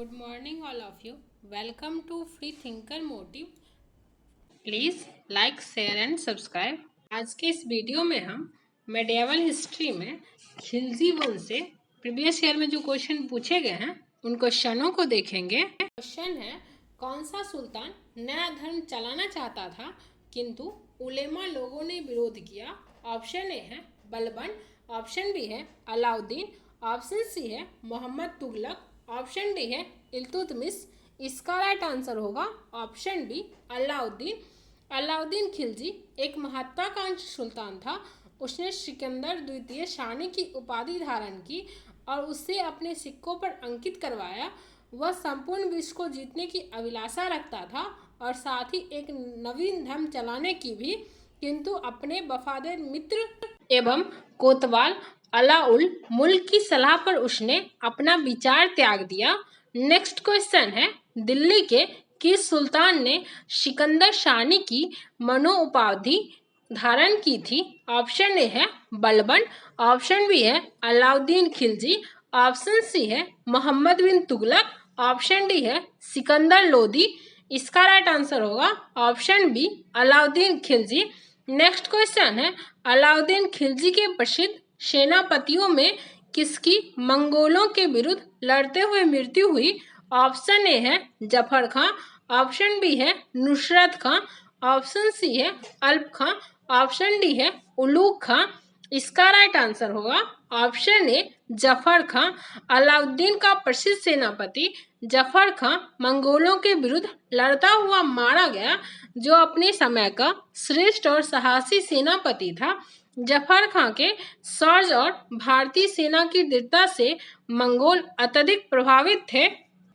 Good morning, all of you. Welcome to Free Thinker Motive. Please like share and subscribe. आज के इस video में हम medieval history में खिलजी वंश से प्रीवियस ईयर में जो क्वेश्चन पूछे गए हैं उन क्वेश्चनों को देखेंगे। क्वेश्चन है, कौन सा सुल्तान नया धर्म चलाना चाहता था किंतु उलेमा लोगों ने विरोध किया? ऑप्शन ए है बलबन, ऑप्शन बी है अलाउद्दीन, ऑप्शन सी है मोहम्मद तुगलक, ऑप्शन डी है इल्तुतमिश। इसका राइट आंसर होगा ऑप्शन डी अलाउद्दीन। अलाउद्दीन खिलजी एक महत्वाकांक्षी सुल्तान था। उसने सिकंदर द्वितीय शाही की उपाधि धारण की और उससे अपने सिक्कों पर अंकित करवाया। वह संपूर्ण विश्व को जीतने की अभिलाषा रखता था और साथ ही एक नवीन धर्म चलाने की भी, किंतु अपने वफादार मित्र एवं कोतवाल अलाउल मुल्क की सलाह पर उसने अपना विचार त्याग दिया। नेक्स्ट क्वेश्चन है, दिल्ली के किस सुल्तान ने सिकंदर शाही की मनोउपाधि धारण की थी? ऑप्शन ए है बलबन, ऑप्शन बी है अलाउद्दीन खिलजी, ऑप्शन सी है मोहम्मद बिन तुगलक, ऑप्शन डी है सिकंदर लोदी। इसका राइट आंसर होगा option B Alauddin Khilji. Next question है, अलाउद्दीन खिलजी के प्रसिद्ध सेनापतियों में किसकी मंगोलों के विरुद्ध लड़ते हुए मृत्यु हुई? ऑप्शन ए है जफर खां, ऑप्शन बी है नुसरत खां, ऑप्शन सी है अल्प खां, ऑप्शन डी है उलूग खां। इसका राइट आंसर होगा ऑप्शन ए जफर खां। अलाउद्दीन का प्रसिद्ध सेनापति जफर खां मंगोलों के विरुद्ध लड़ता हुआ मारा गया, जो अपने समय का श्रेष्ठ और साहसी सेनापति था। जफर खां के शौर्य और भारतीय सेना की दृढ़ता से मंगोल अत्यधिक प्रभावित थे।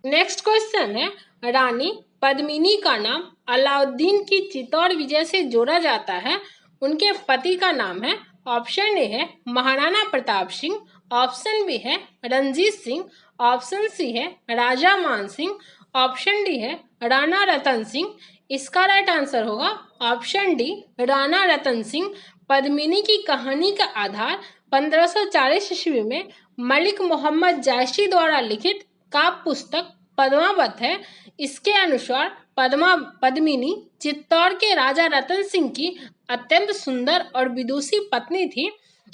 नेक्स्ट क्वेश्चन है, रानी पद्मिनी का नाम अलाउद्दीन की चित्तौड़ विजय से जोड़ा जाता है। उनके पति का नाम है, ऑप्शन ए है महाराणा प्रताप सिंह, ऑप्शन बी है रणजीत सिंह, ऑप्शन सी है राजा मान सिंह, ऑप्शन डी है राणा रतन सिंह। इसका राइट आंसर होगा ऑप्शन डी राणा रतन सिंह। पद्मिनी की कहानी का आधार 1540 ईस्वी में मलिक मोहम्मद जायसी द्वारा लिखित काव्य पुस्तक पद्मावत है। इसके अनुसार पद्मिनी चित्तौड़ के राजा रतन सिंह की अत्यंत सुंदर और विदुषी पत्नी थी।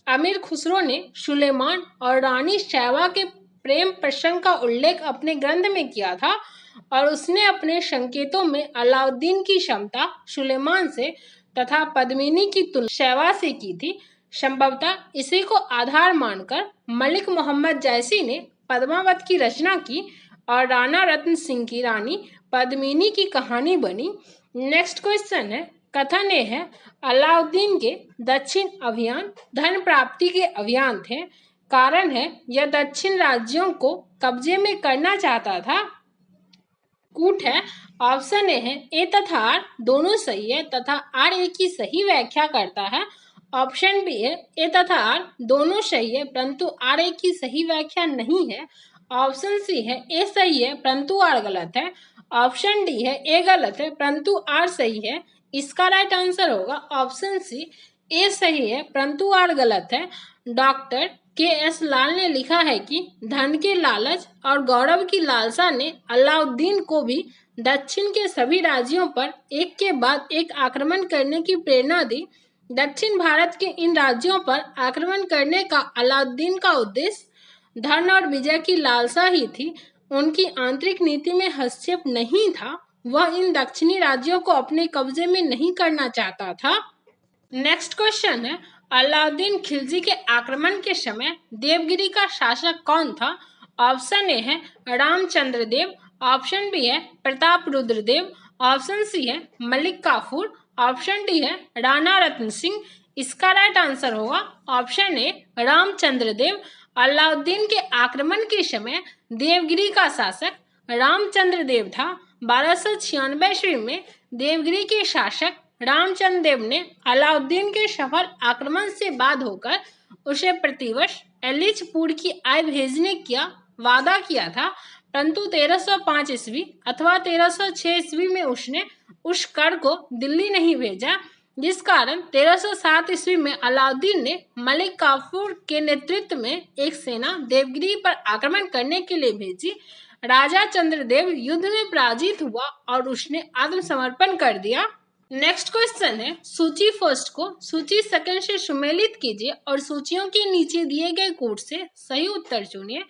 अमीर खुसरो ने सुलेमान और रानी शैवा के प्रेम प्रसंग का उल्लेख अपने ग्रंथ में किया था और उसने अपने संकेतों में अलाउद्दीन की क्षमता सुलेमान से तथा पद्मिनी की तुलना शैवा से की थी। संभवतः इसी को आधार मानकर मलिक मोहम्मद जायसी ने पद्मावत की रचना की और राणा रतन सिंह की रानी पद्मिनी की कहानी बनी। नेक्स्ट क्वेश्चन है, कथन ये है अलाउद्दीन के दक्षिण अभियान धन प्राप्ति के अभियान थे। कारण है यह दक्षिण राज्यों को कब्जे में करना चाहता था। कूट है, ऑप्शन ए है ए तथा आर दोनों सही है तथा आर ए की सही व्याख्या करता है, ऑप्शन बी है ए तथा आर दोनों सही है परंतु आर ए की सही व्याख्या नहीं है, ऑप्शन सी है ए सही है परंतु आर गलत है, ऑप्शन डी है ए गलत है परंतु आर सही है। इसका राइट आंसर होगा ऑप्शन सी ए सही है परंतु आर गलत है। डॉक्टर के एस लाल ने लिखा है कि धन के लालच और गौरव की लालसा ने अलाउद्दीन को भी दक्षिण के सभी राज्यों पर एक के बाद एक आक्रमण करने की प्रेरणा दी। दक्षिण भारत के इन राज्यों पर आक्रमण करने का अलाउद्दीन का उद्देश्य धन और विजय की लालसा ही थी। उनकी आंतरिक नीति में हस्तक्षेप नहीं था। वह इन दक्षिणी राज्यों को अपने कब्जे में नहीं करना चाहता था। नेक्स्ट क्वेश्चन है, अलाउद्दीन खिलजी के आक्रमण के समय देवगिरी का शासक कौन था? ऑप्शन ए है रामचंद्र देव, ऑप्शन बी है प्रताप रुद्र देव, ऑप्शन सी है मलिक काफूर, ऑप्शन डी है राणा रतन सिंह। इसका राइट आंसर होगा ऑप्शन ए रामचंद्र देव। अलाउद्दीन के आक्रमण के समय देवगिरी का शासक रामचंद्र देव था। 1296 ईस्वी में देवगिरी के शासक रामचंद्र देव ने अलाउद्दीन के सफल आक्रमण से बाद होकर उसे प्रतिवर्ष एलिचपुर की आय भेजने का वादा किया था, परंतु 1305 ईस्वी अथवा 1306 ईस्वी में उसने उस कर को दिल्ली नहीं भेजा, जिस कारण 1307 ईस्वी में अलाउद्दीन ने मलिक काफूर के नेतृत्व में एक सेना देवगिरी पर आक्रमण करने के लिए भेजी। राजा चंद्रदेव युद्ध में पराजित हुआ और उसने आत्मसमर्पण कर दिया। नेक्स्ट क्वेश्चन है, सूची फर्स्ट को सूची सेकंड से सुमेलित कीजिए और सूचियों के नीचे दिए गए कोड से सही उत्तर चुनिए।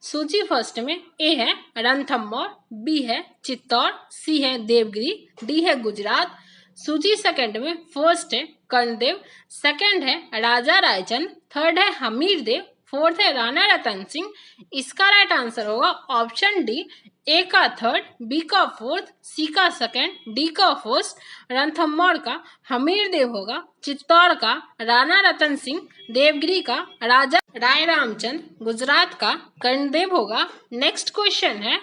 सूची फर्स्ट में ए है रणथंभौर, बी है चित्तौड़, सी है देवगिरी, डी है गुजरात। सूची सेकंड में फर्स्ट है कर्णदेव, सेकंड है राजा रायचंद, थर्ड है हमीरदेव, फोर्थ है राणा रतन सिंह। इसका राइट आंसर होगा ऑप्शन डी, ए का थर्ड, बी का फोर्थ, सी का सेकंड, डी का फर्स्ट। रणथंभौर का हमीरदेव होगा, चित्तौड़ का राणा रतन सिंह, देवगिरी का राजा राय रामचंद, गुजरात का कर्णदेव होगा। नेक्स्ट क्वेश्चन है,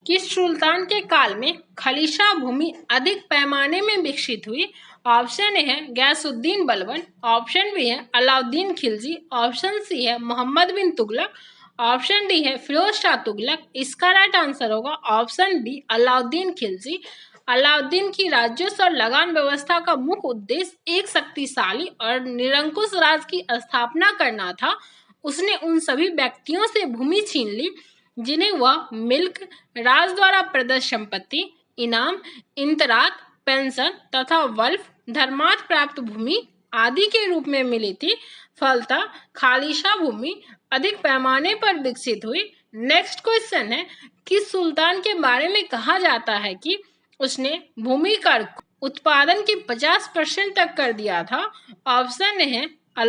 किस सुल्तान के काल में खलीसा भूमि अधिक पैमाने में विकसित हुई? ऑप्शन ए है गयासुद्दीन बलबन, ऑप्शन बी है अलाउद्दीन खिलजी, ऑप्शन सी है मोहम्मद बिन तुगलक, ऑप्शन डी है फिरोज शाह तुगलक। इसका राइट आंसर होगा ऑप्शन बी अलाउद्दीन खिलजी। अलाउद्दीन की राजस्व और लगान व्यवस्था का मुख्य उद्देश्य एक शक्तिशाली और निरंकुश राज की स्थापना करना था। उसने उन सभी व्यक्तियों से भूमि छीन ली जिन्हें वह मिल्क, राज द्वारा प्रदत्त संपत्ति, इनाम, इंतरात, पेंशन तथा वल्फ, धर्मार्थ प्राप्त भूमि आदि के रूप में मिली थी। फलतः खालिशा भूमि अधिक पैमाने पर विकसित हुई। नेक्स्ट क्वेश्चन है, किस सुल्तान के बारे में कहा जाता है कि उसने भूमि कर उत्पादन की 50% तक कर दिया था? ऑप्शन ए है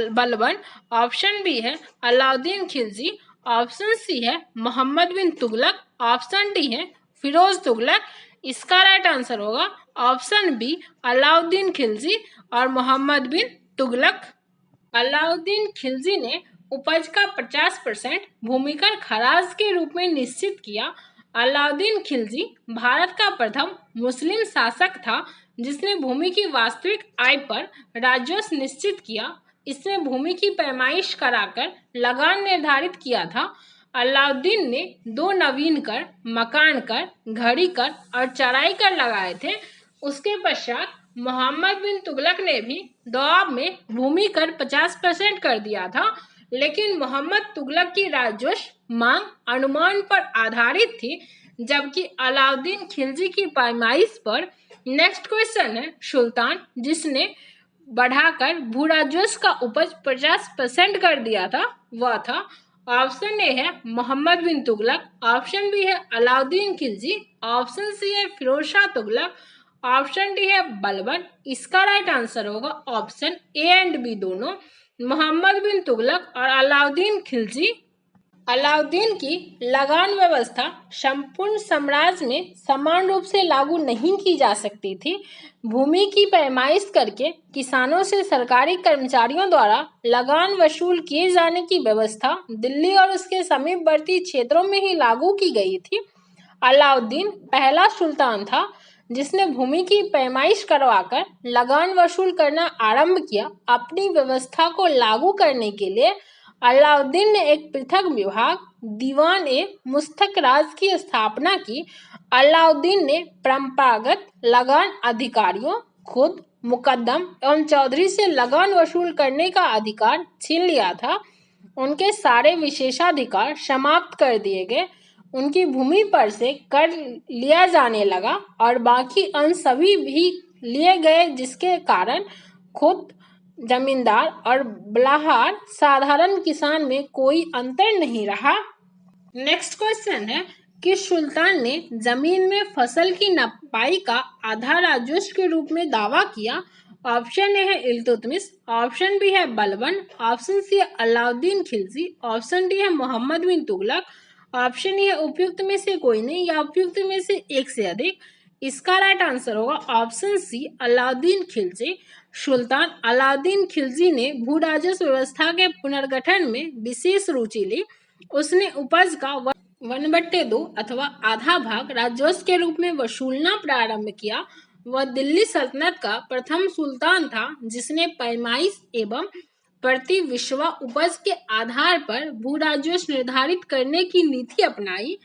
बलबन, ऑप्शन बी है अलाउद्दीन खिलजी, ऑप्शन सी है मोहम्मद बिन तुगलक, ऑप्शन डी है फिरोज तुगलक। इसका राइट आंसर होगा ऑप्शन बी अलाउद्दीन खिलजी और मोहम्मद बिन तुगलक। अलाउद्दीन खिलजी ने उपज का 50% भूमिकर खराज के रूप में निश्चित किया। अलाउद्दीन खिलजी भारत का प्रथम मुस्लिम शासक था जिसने भूमि की वास्तविक आय पर राजस्व निश्चित किया। इसने भूमि की पैमाइश कराकर लगान निर्धारित किया था। अलाउद्दीन ने 2 नवीन कर, मकान कर, घड़ी कर और चराई कर लगाए थे। उसके पश्चात मोहम्मद बिन तुगलक ने भी दोआब में भूमि कर 50% कर दिया था, लेकिन मोहम्मद तुगलक की राजस्व मांग अनुमान पर आधारित थी, जबकि अलाउद्दीन खिलजी की पैमाइश पर। नेक्स्ट क्वेश्चन है, सुल्तान जिसने बढ़ाकर भू राजस्व का उपज 50% कर दिया था वह था? ऑप्शन ए है मोहम्मद बिन तुगलक, ऑप्शन बी है अलाउद्दीन खिलजी, ऑप्शन सी है फिरोज शाह तुगलक, ऑप्शन डी है बलबन। इसका राइट आंसर होगा ऑप्शन ए एंड बी दोनों, मोहम्मद बिन तुगलक और अलाउद्दीन खिलजी। अलाउद्दीन की लगान व्यवस्था संपूर्ण साम्राज्य में समान रूप से लागू नहीं की जा सकती थी। भूमि की पैमाइश करके किसानों से सरकारी कर्मचारियों द्वारा लगान वसूल किए जाने की व्यवस्था दिल्ली और उसके समीपवर्ती क्षेत्रों में ही लागू की गई थी। अलाउद्दीन पहला सुल्तान था जिसने भूमि की पैमाइश करवाकर लगान वसूल करना आरंभ किया। अपनी व्यवस्था को लागू करने के लिए अलाउद्दीन ने एक पृथक विभाग दीवान ए मुस्तक राज की स्थापना की। अलाउद्दीन ने परंपरागत लगान अधिकारियों, खुद, मुकद्दम एवं चौधरी से लगान वसूल करने का अधिकार छीन लिया था। उनके सारे विशेषाधिकार समाप्त कर दिए गए। उनकी भूमि पर से कर लिया जाने लगा और बाकी अंश सभी भी लिए गए, जिसके कारण खुद जमींदार और बलाहार साधारण किसान में कोई अंतर नहीं रहा। नेक्स्ट क्वेश्चन है, किस सुल्तान ने जमीन में फसल की नपाई का आधा राजस्व के रूप में दावा किया? ऑप्शन ए है इल्तुतमिश, ऑप्शन बी है बलबन, ऑप्शन सी है अलाउद्दीन खिलजी, ऑप्शन डी है मोहम्मद बिन तुगलक, ऑप्शन ई है उपयुक्त में से कोई नहीं या उपयुक्त में से एक से अधिक। इसका राइट आंसर होगा ऑप्शन सी अलाउद्दीन खिलजी। सुल्तान अलाउद्दीन खिलजी ने भू राजस्व व्यवस्था के पुनर्गठन में विशेष रुचि ली। उसने उपज का 1/2 अथवा आधा भाग राजस्व के रूप में वसूलना प्रारंभ किया। वह दिल्ली सल्तनत का प्रथम सुल्तान था जिसने पैमाइश एवं प्रति विश्वा उपज के आधार पर भू राजस्व निर्धारित करने की नीति अपनाई।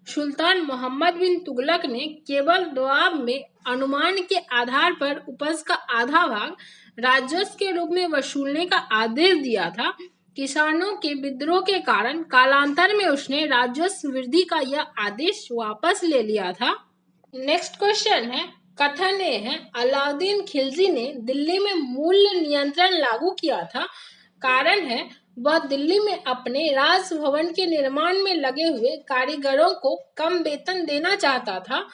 सुल्तान मोहम्मद बिन तुगलक ने केवल दोआब में अनुमान के आधार पर उपज का आधा भाग राजस्व के रूप में वसूलने का आदेश दिया था। किसानों के विद्रोह के कारण कालांतर में उसने राजस्व वृद्धि का यह आदेश वापस ले लिया था। नेक्स्ट क्वेश्चन है, कथन ये है अलाउद्दीन खिलजी ने दिल्ली में मूल्य नियंत्रण लागू किया था। कारण है वह दिल्ली में अपने राजभवन के निर्माण में लगे हुए कारीगरों को कम वेतन देना चाहता था।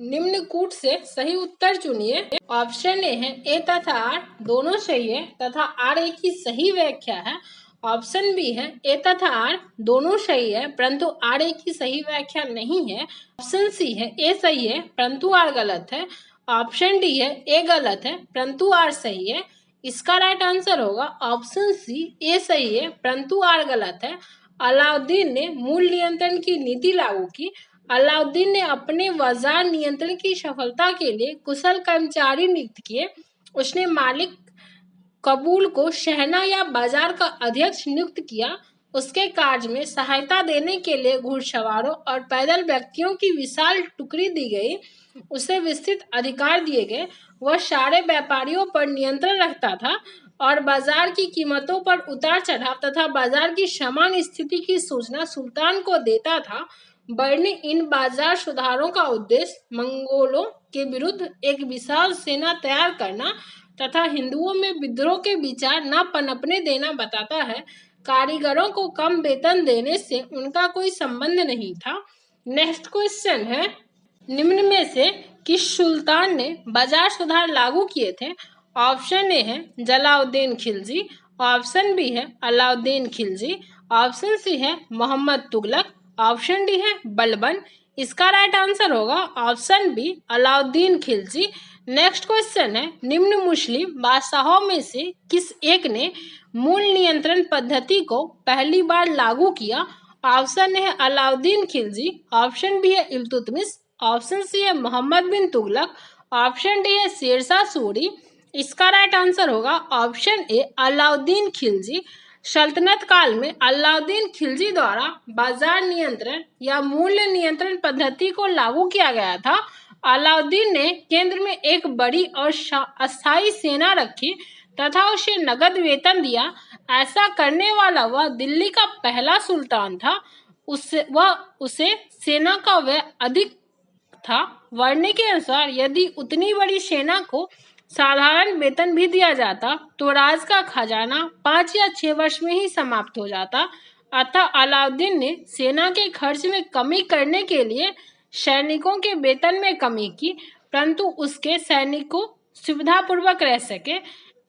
निम्न कूट से सही उत्तर चुनिए। ऑप्शन ए है ए तथा आर दोनों सही है तथा आर ए की सही व्याख्या है। ऑप्शन बी है ए तथा आर दोनों सही है परंतु आर ए की सही व्याख्या नहीं है। ऑप्शन सी है ए सही है परंतु आर गलत है। ऑप्शन डी है ए गलत है परंतु आर सही है। इसका राइट आंसर होगा ऑप्शन सी ए सही है परंतु आर गलत है। अलाउद्दीन ने मूल्य नियंत्रण की नीति लागू की। अलाउद्दीन ने अपने बाजार नियंत्रण की सफलता के लिए कुशल कर्मचारी नियुक्त किए। उसने मालिक कबूल को शहना या बाजार का अध्यक्ष नियुक्त किया। उसके कार्य में सहायता देने के लिए घुड़सवारों और पैदल व्यक्तियों की विशाल टुकड़ी दी गई। उसे विस्तृत अधिकार दिए गए। वह सारे व्यापारियों पर नियंत्रण रखता था और बाजार की कीमतों पर उतार चढ़ाव तथा बाजार की समान स्थिति की सूचना सुल्तान को देता था। बर्नी इन बाजार सुधारों का उद्देश्य मंगोलों के विरुद्ध एक विशाल सेना तैयार करना तथा हिंदुओं में विद्रोह के विचार न पनपने देना बताता है। कारीगरों को कम वेतन देने से उनका कोई संबंध नहीं था। नेक्स्ट क्वेश्चन है, निम्न में से किस सुल्तान ने बाजार सुधार लागू किए थे? ऑप्शन ए है जलाउद्दीन खिलजी, ऑप्शन बी है अलाउद्दीन खिलजी, ऑप्शन सी है मोहम्मद तुगलक, ऑप्शन डी है बलबन। इसका राइट आंसर होगा option B Alauddin Khilji. Next question है, निम्न मुस्लिम बादशाहों में से किस एक ने मूल्य नियंत्रण पद्धति को पहली बार लागू किया? ऑप्शन ए है अलाउद्दीन खिलजी, ऑप्शन बी है इल्तुतमिश, ऑप्शन सी है मोहम्मद बिन तुगलक, ऑप्शन डी है शेरशाह सूरी। इसका राइट आंसर होगा ऑप्शन ए अलाउद्दीन खिलजी। सल्तनत काल में अलाउद्दीन खिलजी द्वारा बाजार नियंत्रण या मूल्य नियंत्रण पद्धति को लागू किया गया था। अलाउद्दीन ने केंद्र में एक बड़ी और अस्थायी सेना रखी तथा उसे नगद वेतन दिया। ऐसा करने वाला वह दिल्ली का पहला सुल्तान था। उसे सेना का व्यय अधिक था। वर्णन के अनुसार यदि उतनी बड़ी सेना को साधारण वेतन भी दिया जाता तो राज का खजाना 5 या 6 वर्ष में ही समाप्त हो जाता। अतः अलाउद्दीन ने सेना के खर्च में कमी करने के लिए सैनिकों के वेतन में कमी की परंतु उसके सैनिकों सुविधापूर्वक रह सके।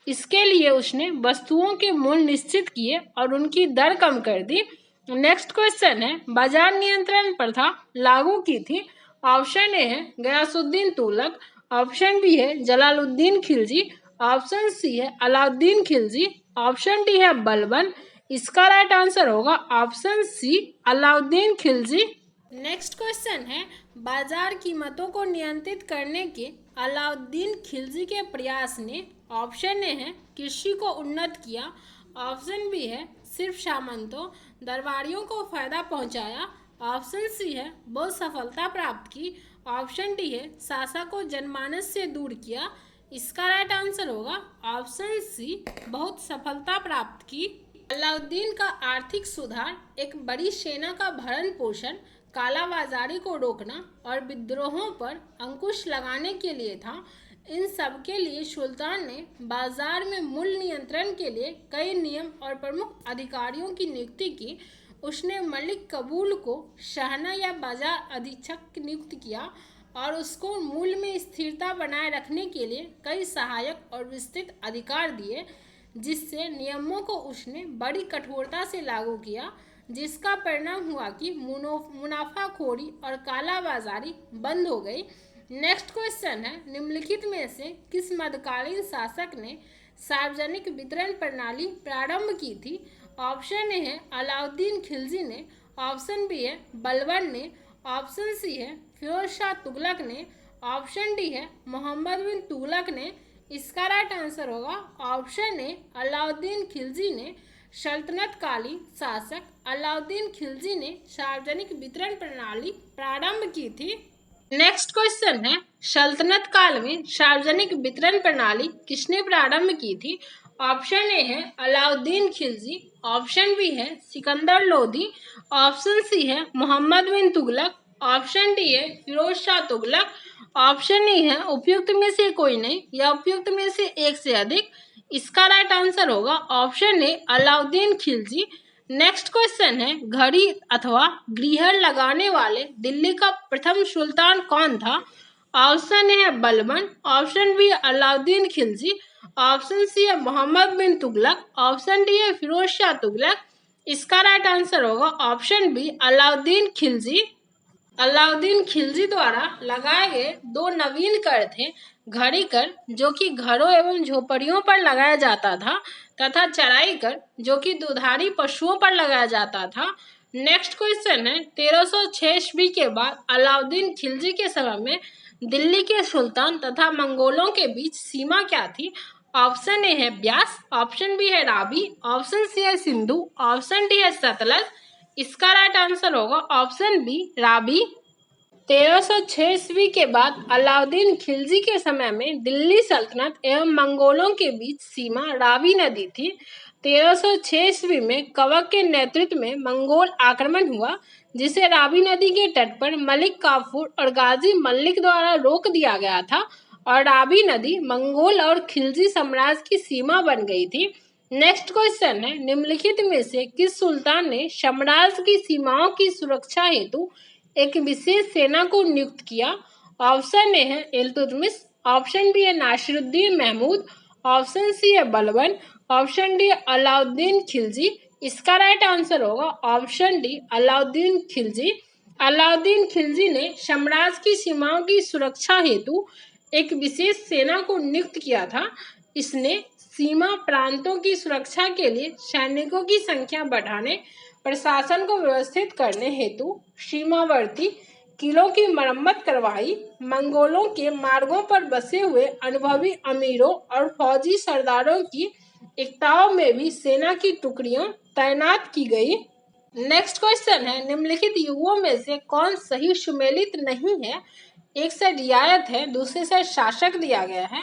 इसके लिए उसने वस्तुओं के मूल्य निश्चित किए और उनकी दर कम कर दी। नेक्स्ट क्वेश्चन है, बाजार नियंत्रण प्रथा लागू की थी। ऑप्शन ए है गयासुद्दीन तुगलक, ऑप्शन बी है जलालुद्दीन खिलजी, ऑप्शन सी है अलाउद्दीन खिलजी, ऑप्शन डी है बलबन। इसका राइट आंसर होगा option C Alauddin Khilji. Next question है, बाजार कीमतों को नियंत्रित करने के अलाउद्दीन खिलजी के प्रयास ने ऑप्शन ए है कृषि को उन्नत किया, ऑप्शन बी है सिर्फ सामंतों दरबारियों को फायदा पहुंचाया, ऑप्शन सी है बहुत सफलता प्राप्त की, ऑप्शन डी है शासक को जनमानस से दूर किया। इसका राइट आंसर होगा ऑप्शन सी बहुत सफलता प्राप्त की। अलाउद्दीन का आर्थिक सुधार एक बड़ी सेना का भरण पोषण, कालाबाजारी को रोकना और विद्रोहों पर अंकुश लगाने के लिए था। इन सब के लिए सुल्तान ने बाजार में मूल्य नियंत्रण के लिए कई नियम और प्रमुख अधिकारियों की नियुक्ति की। उसने मलिक कबूल को शहना या बाजार अधीक्षक नियुक्त किया और उसको मूल्य में स्थिरता बनाए रखने के लिए कई सहायक और विस्तृत अधिकार दिए, जिससे नियमों को उसने बड़ी कठोरता से लागू किया, जिसका परिणाम हुआ कि मुनाफाखोरी और कालाबाजारी बंद हो गई। नेक्स्ट क्वेश्चन है, निम्नलिखित में से किस मध्यकालीन शासक ने सार्वजनिक वितरण प्रणाली प्रारंभ की थी? ऑप्शन ए है अलाउद्दीन खिलजी ने, ऑप्शन बी है बलबन ने, ऑप्शन सी है फिरोज शाह तुगलक ने, ऑप्शन डी है मोहम्मद बिन तुगलक ने। इसका राइट आंसर होगा ऑप्शन ए अलाउद्दीन खिलजी ने। सल्तनत कालीन शासक अलाउद्दीन खिलजी ने सार्वजनिक वितरण प्रणाली प्रारंभ की थी। नेक्स्ट क्वेश्चन है, सल्तनत काल में सार्वजनिक वितरण प्रणाली किसने प्रारंभ की थी? ऑप्शन ए है अलाउद्दीन खिलजी, ऑप्शन बी है सिकंदर लोदी, ऑप्शन सी है मोहम्मद बिन तुगलक, ऑप्शन डी है फिरोज शाह तुगलक, ऑप्शन ई है उपयुक्त में से कोई नहीं या उपयुक्त में से एक से अधिक। इसका राइट आंसर होगा option A Alauddin Khilji. Next question है घड़ी अथवा ग्रिहर लगाने वाले दिल्ली का प्रथम सुल्तान कौन था? ऑप्शन ए है Balban, option B Alauddin Khilji, option C है मोहम्मद बिन तुगलक, ऑप्शन डी है फिरोज शाह तुगलक। इसका राइट आंसर होगा ऑप्शन बी अलाउद्दीन खिलजी। अलाउद्दीन खिलजी द्वारा लगाए गए दो नवीन कर थे घड़ी कर, जो कि घरों एवं झोपड़ियों पर लगाया जाता था, तथा चराई कर, जो कि दुधारी पशुओं पर लगाया जाता था। नेक्स्ट क्वेश्चन है 1306 ईस्वी के बाद अलाउद्दीन खिलजी के समय में दिल्ली के सुल्तान तथा मंगोलों के बीच सीमा क्या थी? ऑप्शन ए है ब्यास, ऑप्शन बी है रावी, ऑप्शन सी है सिंधु, ऑप्शन डी है सतलज। इसका राइट आंसर होगा ऑप्शन बी रावी। 1306 ईस्वी के बाद अलाउद्दीन खिलजी के समय में दिल्ली सल्तनत एवं मंगोलों के बीच सीमा रावी नदी थी। 1306 ईस्वी में कवक के नेतृत्व में मंगोल आक्रमण हुआ, जिसे रावी नदी के तट पर मलिक काफूर और गाजी मल्लिक द्वारा रोक दिया गया था और रावी नदी मंगोल और खिलजी साम्राज्य की सीमा बन गई थी। नेक्स्ट क्वेश्चन है निम्नलिखित में से किस सुल्तान ने साम्राज्य की सीमाओं की सुरक्षा हेतु एक विशेष सेना को नियुक्त किया? ऑप्शन ए है इल्तुतमिश, ऑप्शन बी है नासिरुद्दीन महमूद, ऑप्शन सी है बलबन, ऑप्शन डी अलाउद्दीन खिलजी। इसका राइट आंसर होगा ऑप्शन डी अलाउद्दीन खिलजी। अलाउद्दीन खिलजी ने साम्राज्य की सीमाओं की सुरक्षा हेतु एक विशेष सेना को नियुक्त किया था। इसने सीमा प्रांतों की सुरक्षा के लिए सैनिकों की संख्या बढ़ाने, प्रशासन को व्यवस्थित करने हेतु सीमावर्ती किलों की मरम्मत करवाई, मंगोलों के मार्गों पर बसे हुए अनुभवी अमीरों और फौजी सरदारों की एकताओं में भी सेना की टुकड़ियां तैनात की गई। नेक्स्ट क्वेश्चन है निम्नलिखित युगों में से कौन सही सुमेलित नहीं है? एक से रियायत है, दूसरे से शासक दिया गया है।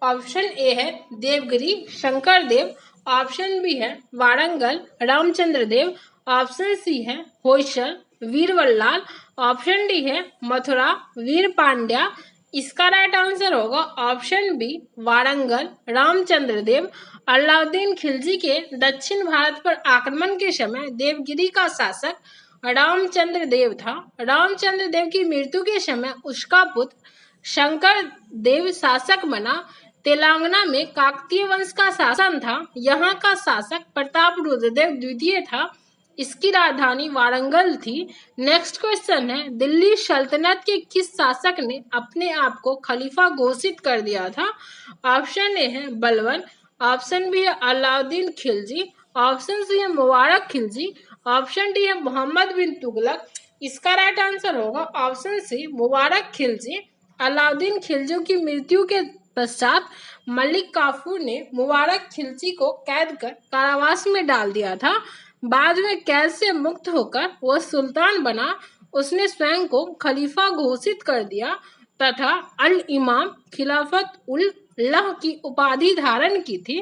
ऑप्शन ए है देवगिरी शंकर देव, ऑप्शन बी है वारंगल रामचंद्र देव, ऑप्शन सी है होयसल वीरवल्लाल, ऑप्शन डी है मथुरा वीर पांड्या। इसका राइट आंसर होगा ऑप्शन बी वारंगल रामचंद्र देव। अलाउद्दीन खिलजी के दक्षिण भारत पर आक्रमण के समय देवगिरी का शासक रामचंद्र देव था। रामचंद्र देव की मृत्यु के समय उसका पुत्र शंकर देव शासक बना। तेलंगाना में काकतीय वंश का शासन था। यहाँ का शासक प्रताप रुद्रदेव द्वितीय था। इसकी राजधानी वारंगल थी। नेक्स्ट क्वेश्चन है दिल्ली सल्तनत के किस शासक ने अपने आप को खलीफा घोषित कर दिया था? ऑप्शन ए है बलबन, ऑप्शन बी है अलाउद्दीन खिलजी, ऑप्शन सी है मुबारक खिलजी, ऑप्शन डी है मोहम्मद बिन तुगलक। इसका राइट आंसर होगा ऑप्शन सी मुबारक खिलजी। अलाउद्दीन खिलजी की मृत्यु के पश्चात मलिक काफूर ने मुबारक खिलजी को कैद कर कारावास में डाल दिया था। बाद में कैद से मुक्त होकर वह सुल्तान बना। उसने स्वयं को खलीफा घोषित कर दिया तथा अल इमाम खिलाफत उल लह की उपाधि धारण की थी।